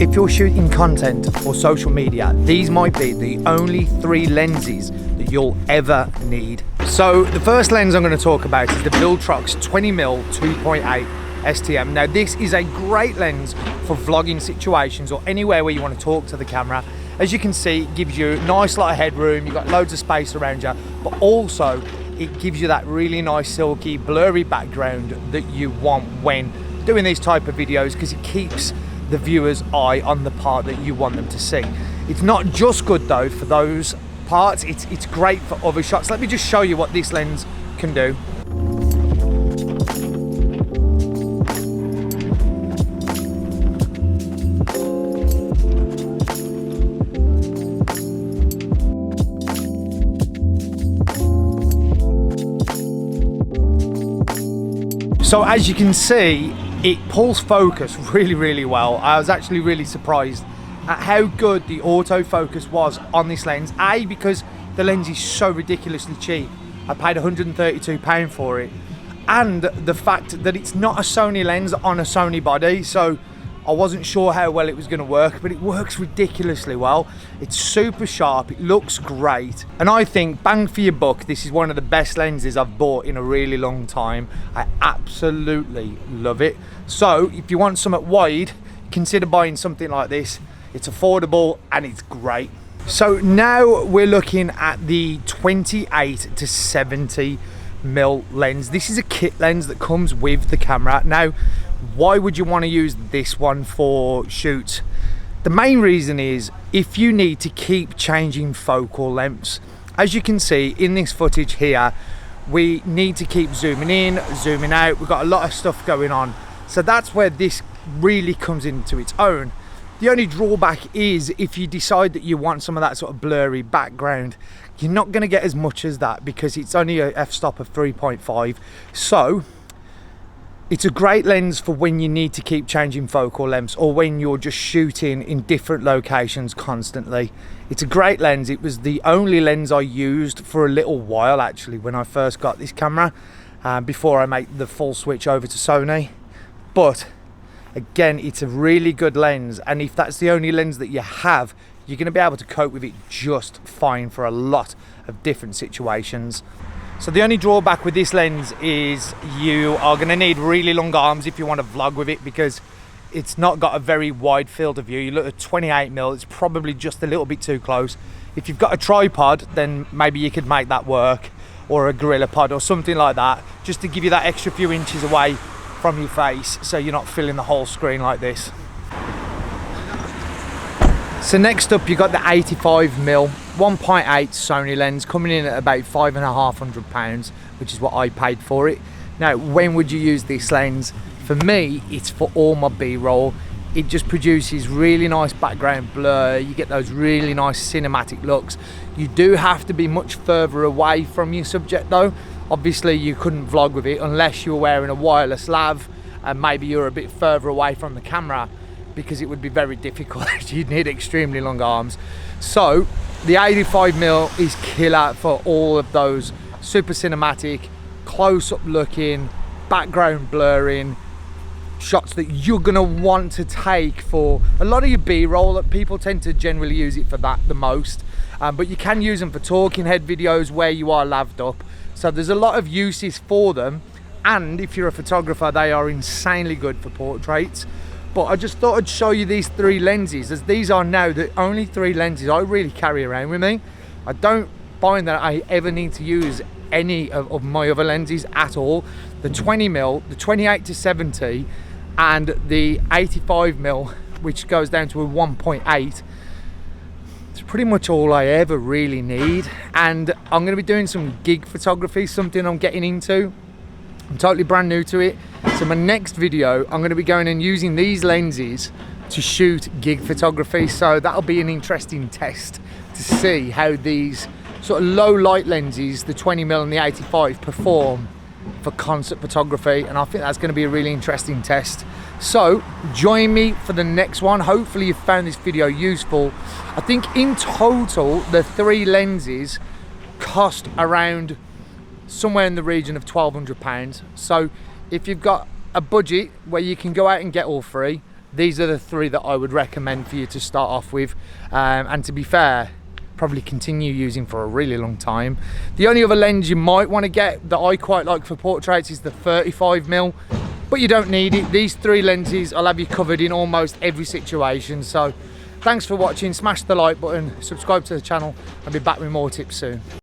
If you're shooting content for social media, these might be the only 3 lenses that you'll ever need. So the first lens I'm going to talk about is the Viltrox 20mm 2.8 STM. Now this is a great lens for vlogging situations or anywhere where you want to talk to the camera. As you can see, it gives you a nice lot of headroom, you've got loads of space around you, but also it gives you that really nice silky blurry background that you want when doing these type of videos, because it keeps the viewer's eye on the part that you want them to see. It's not just good though for those parts, it's great for other shots. Let me just show you what this lens can do. So as you can see, it pulls focus really well. I was actually really surprised at how good the autofocus was on this lens. A, because the lens is so ridiculously cheap. I paid £132 for it. And the fact that it's not a Sony lens on a Sony body, so I wasn't sure how well it was going to work, but it works ridiculously well. It's super sharp, it looks great, and I think bang for your buck, this is one of the best lenses I've bought in a really long time. I absolutely love it. So if you want something wide, consider buying something like this. It's affordable and it's great. So now we're looking at the 28 to 70 mm lens. This is a kit lens that comes with the camera. Now, why would you want to use this one for shoots? The main reason is if you need to keep changing focal lengths. As you can see in this footage here, we need to keep zooming in, zooming out. We've got a lot of stuff going on. So that's where this really comes into its own. The only drawback is if you decide that you want some of that sort of blurry background, you're not going to get as much as that because it's only a f-stop of 3.5. So it's a great lens for when you need to keep changing focal lengths or when you're just shooting in different locations constantly. It's a great lens. It was the only lens I used for a little while actually when I first got this camera, before I made the full switch over to Sony. But again, it's a really good lens, and if that's the only lens that you have, you're going to be able to cope with it just fine for a lot of different situations. So the only drawback with this lens is you are going to need really long arms if you want to vlog with it, because it's not got a very wide field of view. You look at 28mm, it's probably just a little bit too close. If you've got a tripod, then maybe you could make that work, or a gorilla pod or something like that, just to give you that extra few inches away from your face so you're not filling the whole screen like this. So next up you got the 85mm 1.8 Sony lens coming in at about £550, which is what I paid for it. Now, when would you use this lens? For me, it's for all my B-roll. It just produces really nice background blur. You get those really nice cinematic looks. You do have to be much further away from your subject though. Obviously you couldn't vlog with it unless you were wearing a wireless lav and maybe you're a bit further away from the camera, because it would be very difficult. You'd need extremely long arms. So the 85mm is killer for all of those super cinematic, close-up looking, background blurring shots that you're gonna want to take for a lot of your B-roll. That people tend to generally use it for that the most, but you can use them for talking head videos where you are laved up. So there's a lot of uses for them, and if you're a photographer, they are insanely good for portraits. But I just thought I'd show you these 3 lenses, as these are now the only 3 lenses I really carry around with me. I don't find that I ever need to use any of my other lenses at all. The 20mm, the 28 to 70, and the 85mm, which goes down to a 1.8. It's pretty much all I ever really need. And I'm going to be doing some gig photography, something I'm getting into. I'm totally brand new to it. So my next video, I'm going to be going and using these lenses to shoot gig photography. So that'll be an interesting test to see how these sort of low light lenses, the 20mm and the 85, perform for concert photography. And I think that's going to be a really interesting test. So join me for the next one. Hopefully you found this video useful. I think in total the 3 lenses cost around somewhere in the region of £1,200. So if you've got a budget where you can go out and get all three, these are the three that I would recommend for you to start off with, and to be fair, probably continue using for a really long time. The only other lens you might want to get that I quite like for portraits is the 35mm, but you don't need it. These three lenses I'll have you covered in almost every situation. So thanks for watching, smash the like button, subscribe to the channel, I'll be back with more tips soon.